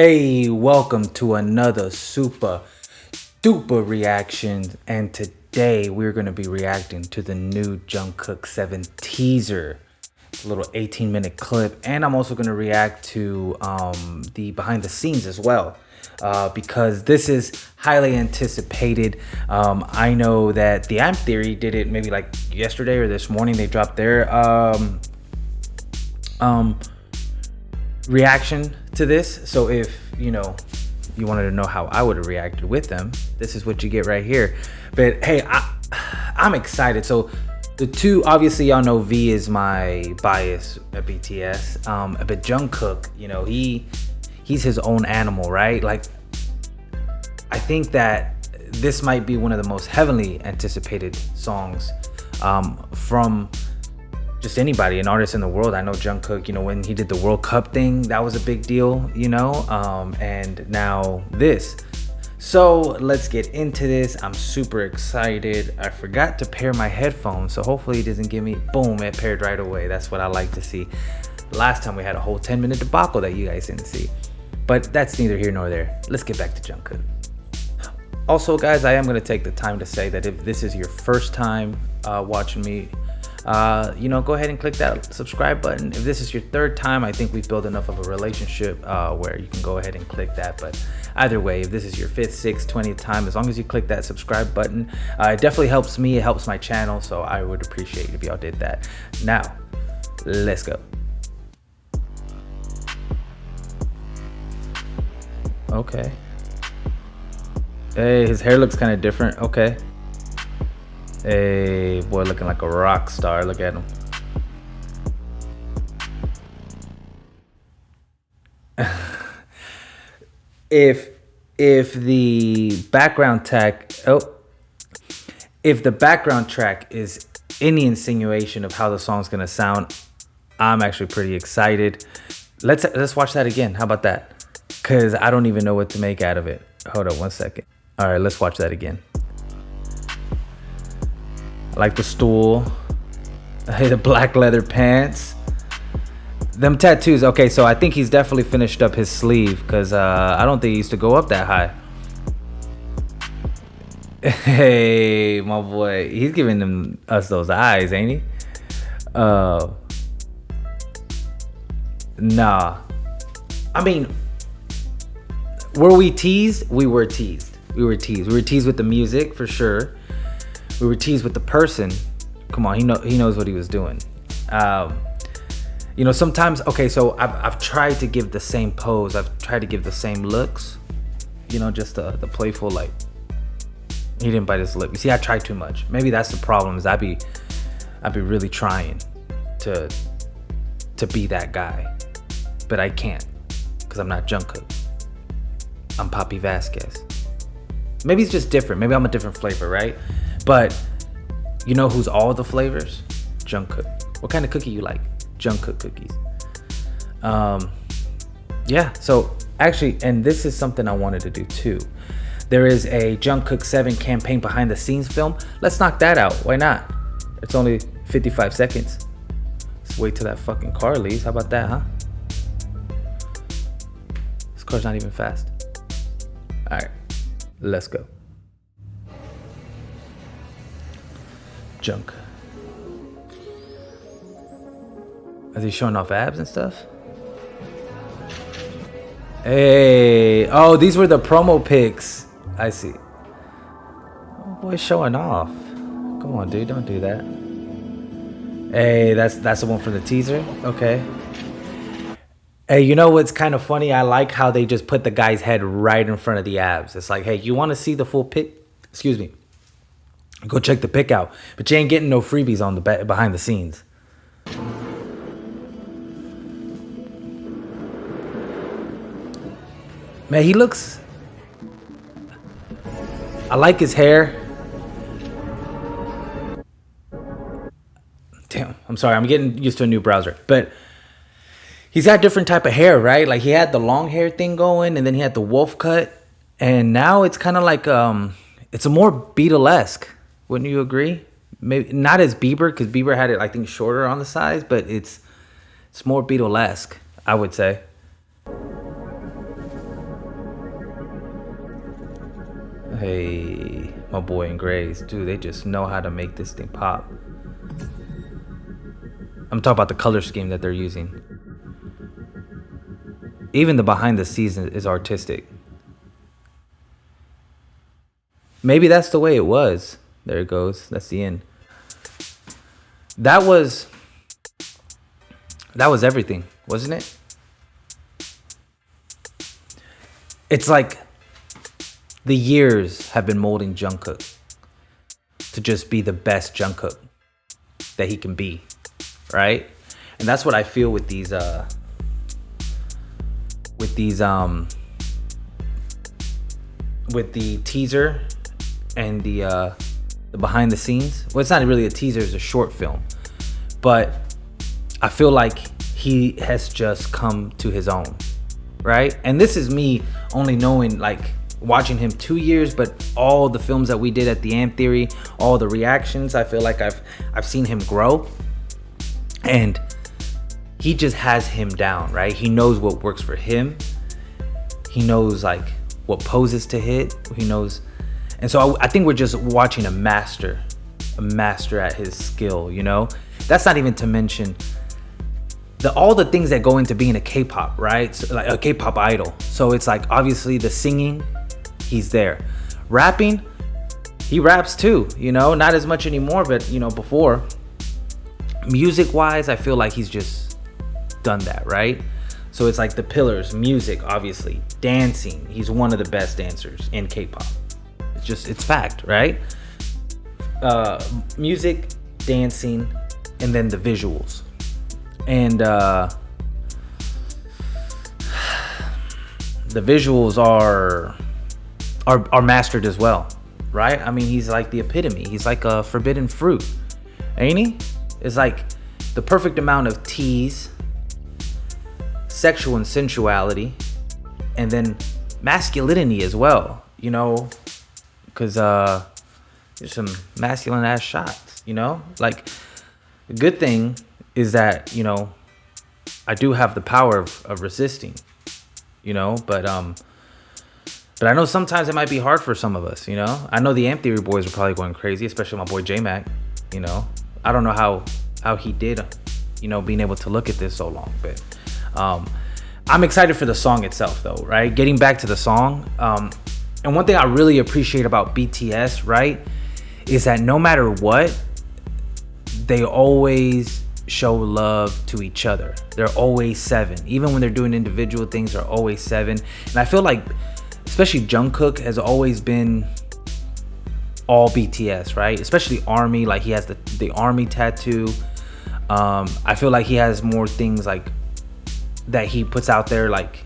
Hey, welcome to another Supadupa Reactions, and today we're going to be reacting to the new Jungkook 7 teaser. It's a little 18-minute clip, and I'm also going to react to the behind the scenes as well, because this is highly anticipated. I know that the Amp Theory did it maybe like yesterday or this morning. They dropped their reaction to this. So if you wanted to know how I would have reacted with them, this is what you get right here. But hey, I'm excited. So the two, obviously y'all know V is my bias at BTS, but Jungkook, he's his own animal, right? Like, I think that this might be one of the most heavily anticipated songs from just anybody, an artist in the world. I know Jungkook, when he did the World Cup thing, that was a big deal, and now this. So let's get into this. I'm super excited. I forgot to pair my headphones, so hopefully it doesn't give me, boom, it paired right away. That's what I like to see. Last time we had a whole 10-minute debacle that you guys didn't see, but that's neither here nor there. Let's get back to Jungkook. Also, guys, I am going to take the time to say that if this is your first time watching me, go ahead and click that subscribe button. If this is your third time, I think we've built enough of a relationship where you can go ahead and click that. But either way, if this is your 5th, 6th, 20th time, as long as you click that subscribe button, it definitely helps me. It helps my channel, so I would appreciate if y'all did that. Now, let's go. Okay. Hey, his hair looks kind of different. Okay. Hey, boy, looking like a rock star. Look at him. If the background track, if the background track is any insinuation of how the song's gonna sound, I'm actually pretty excited. Let's watch that again. How about that? Cause I don't even know what to make out of it. Hold on one second. All right, let's watch that again. I like the stool. The black leather pants. Them tattoos. Okay, so I think he's definitely finished up his sleeve, because I don't think he used to go up that high. Hey, my boy. He's giving us those eyes, ain't he? Nah. I mean, were we teased? We were teased. We were teased with the music, for sure. We were teased with the person. Come on, he knows what he was doing. Sometimes, okay, so I've tried to give the same pose. I've tried to give the same looks. Just the playful, like, he didn't bite his lip. You see, I try too much. Maybe that's the problem, is I'd be really trying to be that guy. But I can't, because I'm not Jungkook. I'm Papi Vazquez. Maybe it's just different. Maybe I'm a different flavor, right? But you know who's all the flavors? Jungkook. What kind of cookie you like? Jungkook cookies. Yeah, so actually, and this is something I wanted to do too. There is a Jungkook 7 campaign behind the scenes film. Let's knock that out. Why not? It's only 55 seconds. Let's wait till that fucking car leaves. How about that, huh? This car's not even fast. All right, let's go. Junk. Is he showing off abs and stuff? Hey, oh, these were the promo pics. I see. Oh, boy, showing off. Come on, dude, don't do that. Hey, that's the one for the teaser. Okay. Hey, you know what's kind of funny? I like how they just put the guy's head right in front of the abs. It's like, hey, you want to see the full pic? Excuse me. Go check the pic out. But you ain't getting no freebies on the behind the scenes. Man, he looks... I like his hair. Damn, I'm sorry. I'm getting used to a new browser. But he's got different type of hair, right? Like, he had the long hair thing going, and then he had the wolf cut. And now it's kind of like... it's a more Beatle-esque. Wouldn't you agree? Maybe not as Bieber, because Bieber had it, I think, shorter on the sides, but it's more Beatle-esque, I would say. Hey, my boy in grays, dude, they just know how to make this thing pop. I'm talking about the color scheme that they're using. Even the behind the scenes is artistic. Maybe that's the way it was. There it goes. That's the end. That was everything, wasn't it? It's like the years have been molding Jungkook to just be the best Jungkook that he can be, right? And that's what I feel with these with the teaser and the behind the scenes. Well, it's not really a teaser, it's a short film, but I feel like he has just come to his own, right? And this is me only knowing, like, watching him 2 years, but all the films that we did at the Amp Theory, all the reactions, I feel like I've seen him grow, and he just has him down, right? He knows what works for him. He knows like what poses to hit. He knows, and so I think we're just watching a master at his skill. You know, that's not even to mention all the things that go into being a K-pop, right? So, like a K-pop idol. So it's like obviously the singing, he's there. Rapping, he raps too. You know, not as much anymore, but you know, before. Music-wise, I feel like he's just done that, right? So it's like the pillars: music, obviously, dancing. He's one of the best dancers in K-pop. It's fact, right? Music, dancing, and then the visuals. And the visuals are mastered as well, right? I mean, he's like the epitome. He's like a forbidden fruit, ain't he? It's like the perfect amount of tease, sexual and sensuality, and then masculinity as well, you know, because there's some masculine ass shots, you know. Like, the good thing is that, you know, I do have the power of resisting, you know, but I know sometimes it might be hard for some of us, you know. I know the Amp Theory boys are probably going crazy, especially my boy J-Mac, you know. I don't know how he did, you know, being able to look at this so long, but I'm excited for the song itself though, right? Getting back to the song, and one thing I really appreciate about BTS, right, is that no matter what, they always show love to each other. They're always seven. Even when they're doing individual things, they're always seven. And I feel like especially Jungkook has always been all BTS, right? Especially ARMY, like he has the ARMY tattoo. I feel like he has more things like that he puts out there, like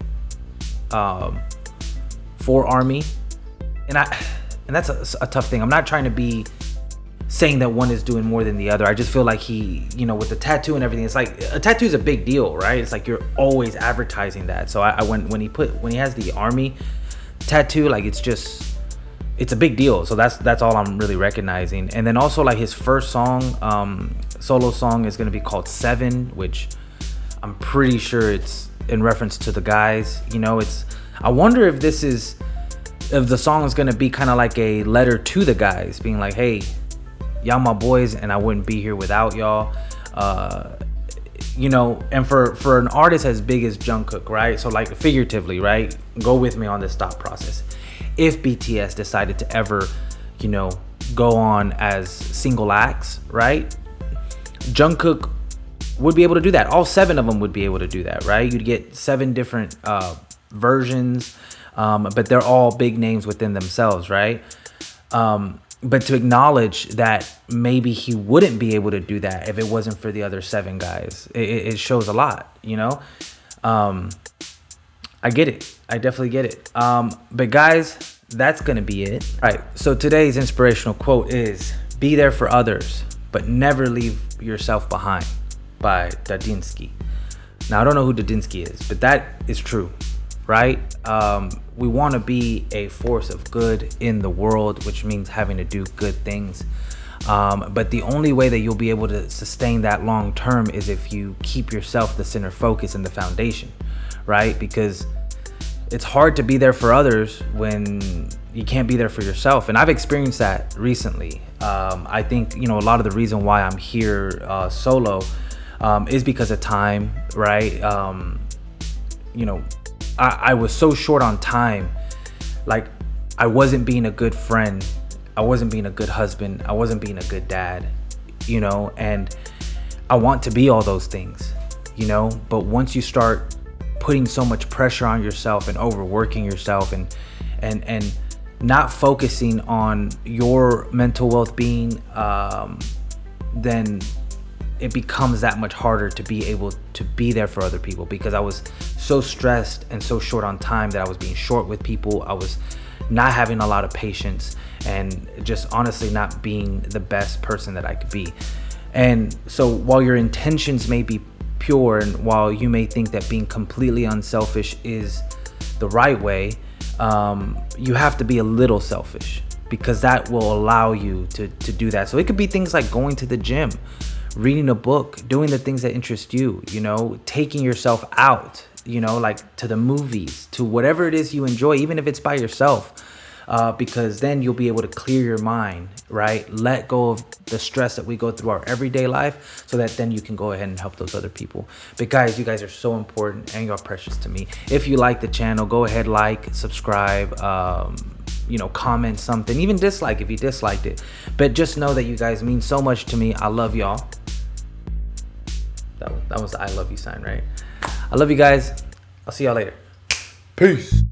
for ARMY, and that's a tough thing. I'm not trying to be saying that one is doing more than the other. I just feel like he, you know, with the tattoo and everything, it's like a tattoo is a big deal, right? It's like you're always advertising that. So when he has the ARMY tattoo, like it's a big deal. So that's all I'm really recognizing. And then also like his first song, solo song, is gonna be called 7, which I'm pretty sure it's in reference to the guys. You know, I wonder if the song is gonna be kind of like a letter to the guys, being like, hey, y'all my boys, and I wouldn't be here without y'all. You know, and for an artist as big as Jungkook, right? So like figuratively, right? Go with me on this thought process. If BTS decided to ever, you know, go on as single acts, right? Jungkook would be able to do that. All 7 of them would be able to do that, right? You'd get 7 different versions, but they're all big names within themselves, right? But to acknowledge that maybe he wouldn't be able to do that if it wasn't for the other 7 guys, it shows a lot, you know? I get it. I definitely get it. But guys, that's going to be it. All right. So today's inspirational quote is, be there for others, but never leave yourself behind, by Dadinsky. Now, I don't know who Dadinsky is, but that is true, right? We want to be a force of good in the world, which means having to do good things. But the only way that you'll be able to sustain that long term is if you keep yourself the center focus and the foundation, right? Because it's hard to be there for others when you can't be there for yourself. And I've experienced that recently. I think, a lot of the reason why I'm here solo is because of time, right? I was so short on time. Like, I wasn't being a good friend. I wasn't being a good husband. I wasn't being a good dad, and I want to be all those things, but once you start putting so much pressure on yourself and overworking yourself and not focusing on your mental well-being, then it becomes that much harder to be able to be there for other people, because I was so stressed and so short on time that I was being short with people. I was not having a lot of patience and just honestly not being the best person that I could be. And so while your intentions may be pure, and while you may think that being completely unselfish is the right way, you have to be a little selfish, because that will allow you to do that. So it could be things like going to the gym, reading a book, doing the things that interest you, taking yourself out, like to the movies, to whatever it is you enjoy, even if it's by yourself, because then you'll be able to clear your mind, right? Let go of the stress that we go through our everyday life, so that then you can go ahead and help those other people. But guys, you guys are so important and you're precious to me. If you like the channel, go ahead, like, subscribe, comment something, even dislike if you disliked it. But just know that you guys mean so much to me. I love y'all. That was the I love you sign, right? I love you guys. I'll see y'all later. Peace.